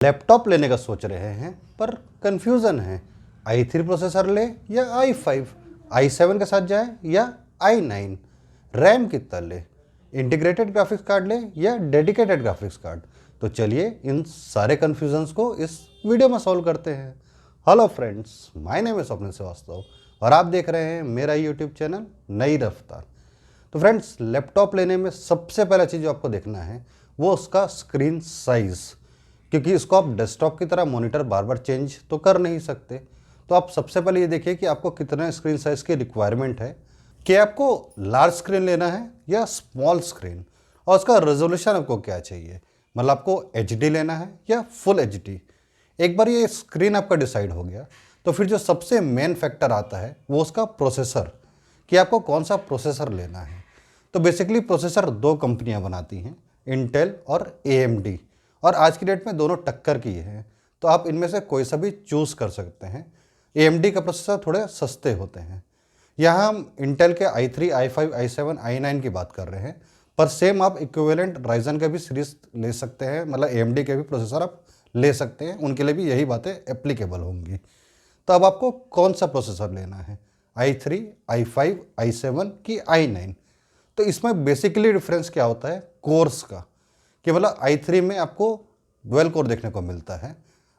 Laptop लेने का सोच रहे हैं पर कंफ्यूजन है, i3 प्रोसेसर ले या i5, i7 के साथ जाए या i9, रैम कितना ले, इंटीग्रेटेड ग्राफिक्स कार्ड ले या डेडिकेटेड ग्राफिक्स कार्ड। तो चलिए इन सारे कंफ्यूजन्स को इस वीडियो में सॉल्व करते हैं। हेलो फ्रेंड्स, माय नेम है स्वप्निल श्रीवास्तव और आप देख रहे हैं मेरा यूट्यूब चैनल नई रफ्तार। तो फ्रेंड्स, लैपटॉप लेने में सबसे पहला चीज़ जो आपको देखना है वो उसका स्क्रीन साइज़, क्योंकि इसको आप डेस्कटॉप की तरह मॉनिटर बार बार चेंज तो कर नहीं सकते। तो आप सबसे पहले ये देखिए कि आपको कितने स्क्रीन साइज़ की रिक्वायरमेंट है, कि आपको लार्ज स्क्रीन लेना है या स्मॉल स्क्रीन, और उसका रेजोल्यूशन आपको क्या चाहिए, मतलब आपको HD लेना है या फुल HD। एक बार ये स्क्रीन आपका डिसाइड हो गया तो फिर जो सबसे मेन फैक्टर आता है वो उसका प्रोसेसर, कि आपको कौन सा प्रोसेसर लेना है। तो बेसिकली प्रोसेसर दो कंपनियां बनाती हैं, इंटेल और AMD, और आज की डेट में दोनों टक्कर की हैं। तो आप इनमें से कोई सा भी चूज़ कर सकते हैं। AMD का प्रोसेसर थोड़े सस्ते होते हैं। यहाँ हम इंटेल के i3, i5, i7, i9 की बात कर रहे हैं, पर सेम आप इक्विवेलेंट राइजन का भी सीरीज ले सकते हैं, मतलब AMD के भी प्रोसेसर आप ले सकते हैं, उनके लिए भी यही बातें एप्लीकेबल होंगी। तो अब आपको कौन सा प्रोसेसर लेना है, i3, i5, i7 की i9। तो इसमें बेसिकली डिफरेंस क्या होता है कोर्स का, कि मतलब i3 में आपको 12 कोर देखने को मिलता है,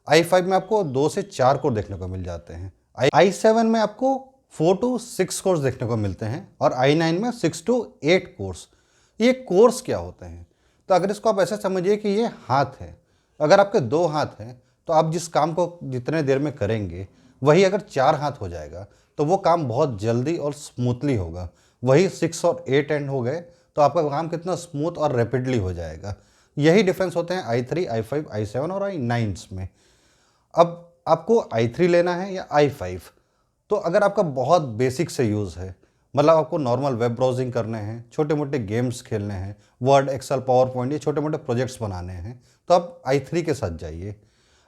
i5 में आपको 2 से 4 कोर देखने को मिल जाते हैं, i7 में आपको 4 to 6 कोर्स देखने को मिलते हैं, और i9 में 6 to 8 कोर्स। ये कोर्स क्या होते हैं? तो अगर इसको आप ऐसे समझिए कि ये हाथ है, अगर आपके 2 हाथ हैं तो आप जिस काम को जितने देर में करेंगे वही अगर 4 हाथ हो जाएगा तो वो काम बहुत जल्दी और स्मूथली होगा। वही 6 और 8 एंड हो गए तो आपका काम कितना स्मूथ और रैपिडली हो जाएगा। यही डिफरेंस होते हैं i3, i5, i7 और i9 में। अब आपको i3 लेना है या i5, तो अगर आपका बहुत बेसिक से यूज़ है, मतलब आपको नॉर्मल वेब ब्राउजिंग करने हैं, छोटे मोटे गेम्स खेलने हैं, वर्ड, एक्सेल, पावर पॉइंट, ये छोटे मोटे प्रोजेक्ट्स बनाने हैं, तो आप i3 के साथ जाइए।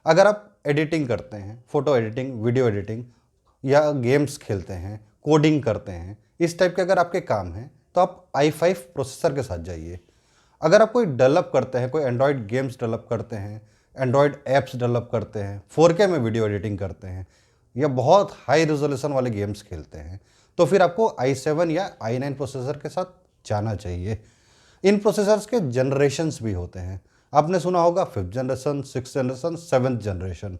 अगर आप एडिटिंग करते हैं, फ़ोटो एडिटिंग, वीडियो एडिटिंग, या गेम्स खेलते हैं, कोडिंग करते हैं, इस टाइप के अगर आपके काम हैं तो आप i5 प्रोसेसर के साथ जाइए। अगर आप कोई डेवलप करते हैं, कोई एंड्रॉयड गेम्स डेवलप करते हैं, एंड्रॉयड ऐप्स डेवलप करते हैं, 4K में वीडियो एडिटिंग करते हैं, या बहुत हाई रेजोल्यूशन वाले गेम्स खेलते हैं, तो फिर आपको i7 या i9 प्रोसेसर के साथ जाना चाहिए। इन प्रोसेसर्स के जनरेशन्स भी होते हैं, आपने सुना होगा 5th generation, 6th generation, 7th generation.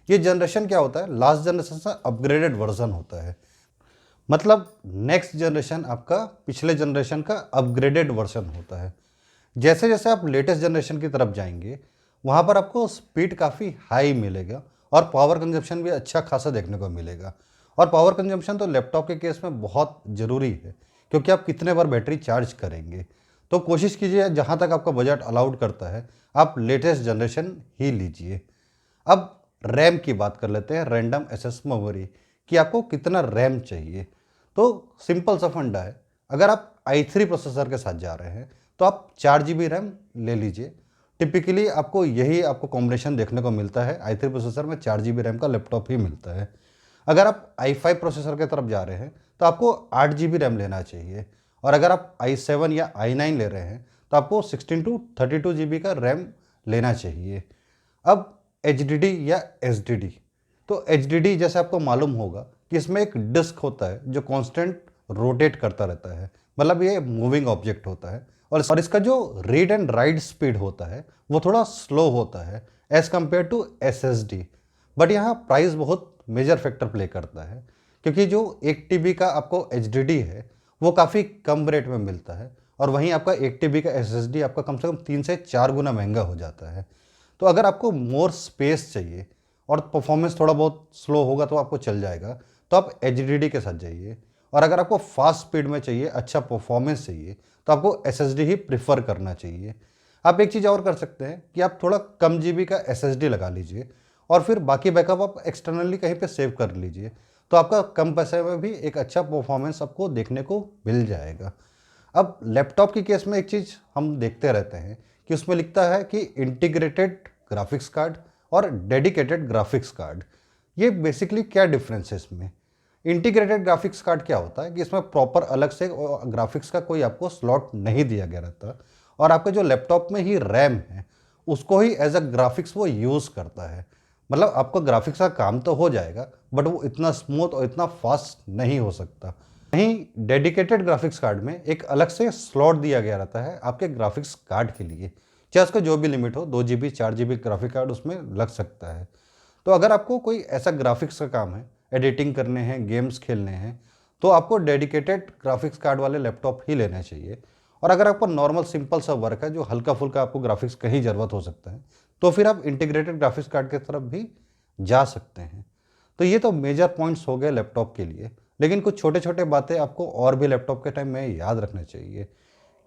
ये जनरेशन क्या होता है, लास्ट जनरेशन से अपग्रेडेड वर्जन होता है, मतलब नेक्स्ट जनरेशन आपका पिछले जनरेशन का अपग्रेडेड वर्जन होता है। जैसे जैसे आप लेटेस्ट जनरेशन की तरफ जाएंगे वहाँ पर आपको स्पीड काफ़ी हाई मिलेगा और पावर कंजप्शन भी अच्छा खासा देखने को मिलेगा। और पावर कंजप्शन तो लैपटॉप के केस में बहुत ज़रूरी है, क्योंकि आप कितने बार बैटरी चार्ज करेंगे। तो कोशिश कीजिए जहाँ तक आपका बजट अलाउड करता है आप लेटेस्ट जनरेशन ही लीजिए। अब रैम की बात कर लेते हैं, रैंडम एक्सेस मेमोरी, कि आपको कितना रैम चाहिए। तो सिंपल सा फंडा है, अगर आप i3 प्रोसेसर के साथ जा रहे हैं तो आप 4 GB रैम ले लीजिए। टिपिकली आपको यही आपको कॉम्बिनेशन देखने को मिलता है, i3 प्रोसेसर में 4 GB रैम का लैपटॉप ही मिलता है। अगर आप i5 प्रोसेसर की तरफ जा रहे हैं तो आपको 8 GB रैम लेना चाहिए, और अगर आप i7 या i9 ले रहे हैं तो आपको 16 to 32 GB का रैम लेना चाहिए। अब HDD या SDD, तो HDD जैसे आपको मालूम होगा कि इसमें एक डिस्क होता है जो कांस्टेंट रोटेट करता रहता है, मतलब ये मूविंग ऑब्जेक्ट होता है, और इसका जो रीड एंड राइट स्पीड होता है वो थोड़ा स्लो होता है as compare to SSD। But यहाँ प्राइस बहुत मेजर फैक्टर प्ले करता है, क्योंकि जो 1 TB का आपको HDD है वो काफ़ी कम रेट में मिलता है, और वहीं आपका 1 TB का SSD आपका कम से कम 3 से 4 गुना महंगा हो जाता है। तो अगर आपको मोर स्पेस चाहिए और परफॉर्मेंस थोड़ा बहुत स्लो होगा तो आपको चल जाएगा, तो आप HDD के साथ जाइए। और अगर आपको फास्ट स्पीड में चाहिए, अच्छा परफॉर्मेंस चाहिए, तो आपको SSD ही प्रिफर करना चाहिए। आप एक चीज़ और कर सकते हैं कि आप थोड़ा कम GB का SSD लगा लीजिए और फिर बाकी बैकअप आप एक्सटर्नली कहीं पे सेव कर लीजिए, तो आपका कम पैसे में भी एक अच्छा परफॉर्मेंस आपको देखने को मिल जाएगा। अब लैपटॉप की केस में एक चीज़ हम देखते रहते हैं कि उसमें लिखता है कि इंटीग्रेटेड ग्राफिक्स कार्ड और डेडिकेटेड ग्राफिक्स कार्ड। ये बेसिकली क्या डिफरेंस है इसमें? इंटीग्रेटेड ग्राफिक्स कार्ड क्या होता है कि इसमें प्रॉपर अलग से ग्राफिक्स का कोई आपको स्लॉट नहीं दिया गया रहता, और आपके जो लैपटॉप में ही रैम है उसको ही एज अ ग्राफिक्स वो यूज़ करता है। मतलब आपका ग्राफिक्स का काम तो हो जाएगा, बट वो इतना स्मूथ और इतना फास्ट नहीं हो सकता। वहीं डेडिकेटेड ग्राफिक्स कार्ड में एक अलग से स्लॉट दिया गया रहता है आपके ग्राफिक्स कार्ड के लिए, चाहे उसका जो भी लिमिट हो, 2 GB 4 GB ग्राफिक कार्ड उसमें लग सकता है। तो अगर आपको कोई ऐसा ग्राफिक्स का काम है, एडिटिंग करने हैं, गेम्स खेलने हैं, तो आपको डेडिकेटेड ग्राफिक्स कार्ड वाले लैपटॉप ही लेने चाहिए। और अगर आपको नॉर्मल सिंपल सा वर्क है जो हल्का फुल्का आपको ग्राफिक्स का ही ज़रूरत हो सकता है, तो फिर आप इंटीग्रेटेड ग्राफिक्स कार्ड की तरफ भी जा सकते हैं। तो ये तो मेजर पॉइंट्स हो गए लैपटॉप के लिए, लेकिन कुछ छोटे छोटे बातें आपको और भी लैपटॉप के टाइम में याद रखना चाहिए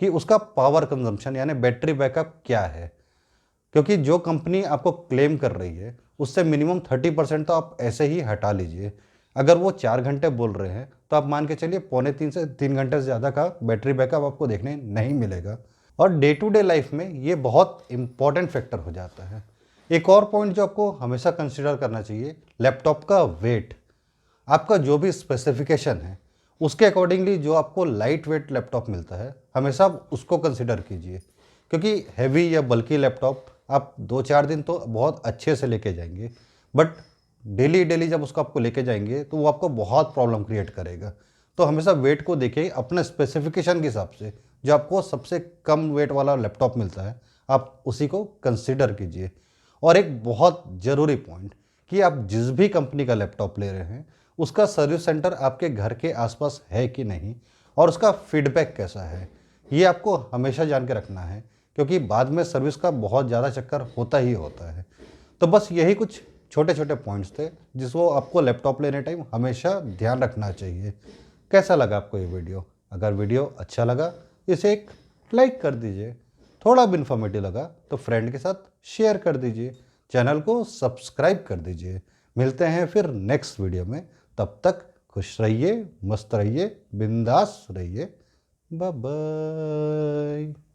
कि उसका पावर कंजम्पशन यानी बैटरी बैकअप क्या है। क्योंकि जो कंपनी आपको क्लेम कर रही है उससे मिनिमम 30% तो आप ऐसे ही हटा लीजिए। अगर वो 4 घंटे बोल रहे हैं तो आप मान के चलिए 2.5 से 3 घंटे से ज़्यादा का बैटरी बैकअप आपको देखने नहीं मिलेगा। और डे टू डे लाइफ में ये बहुत इंपॉर्टेंट फैक्टर हो जाता है। एक और पॉइंट जो आपको हमेशा कंसिडर करना चाहिए, लैपटॉप का वेट। आपका जो भी स्पेसिफिकेशन है उसके अकॉर्डिंगली जो आपको लाइट वेट लैपटॉप मिलता है, हमेशा आप उसको कंसिडर कीजिए। क्योंकि हैवी या बल्कि लैपटॉप आप 2-4 दिन तो बहुत अच्छे से लेके जाएंगे, बट डेली डेली जब उसको आपको लेके जाएंगे तो वो आपको बहुत प्रॉब्लम क्रिएट करेगा। तो हमेशा वेट को देखिए अपने स्पेसिफिकेशन के हिसाब से, जो आपको सबसे कम वेट वाला लैपटॉप मिलता है आप उसी को कंसिडर कीजिए। और एक बहुत ज़रूरी पॉइंट कि आप जिस भी कंपनी का लैपटॉप ले रहे हैं उसका सर्विस सेंटर आपके घर के आसपास है कि नहीं, और उसका फीडबैक कैसा है, ये आपको हमेशा जान के रखना है। क्योंकि बाद में सर्विस का बहुत ज़्यादा चक्कर होता ही होता है। तो बस यही कुछ छोटे छोटे पॉइंट्स थे जिसको आपको लैपटॉप लेने टाइम हमेशा ध्यान रखना चाहिए। कैसा लगा आपको ये वीडियो? अगर वीडियो अच्छा लगा इसे एक लाइक कर दीजिए, थोड़ा भी इन्फॉर्मेटिव लगा तो फ्रेंड के साथ शेयर कर दीजिए, चैनल को सब्सक्राइब कर दीजिए। मिलते हैं फिर नेक्स्ट वीडियो में, तब तक खुश रहिए, मस्त रहिए, बिंदास रहिए। Bye bye.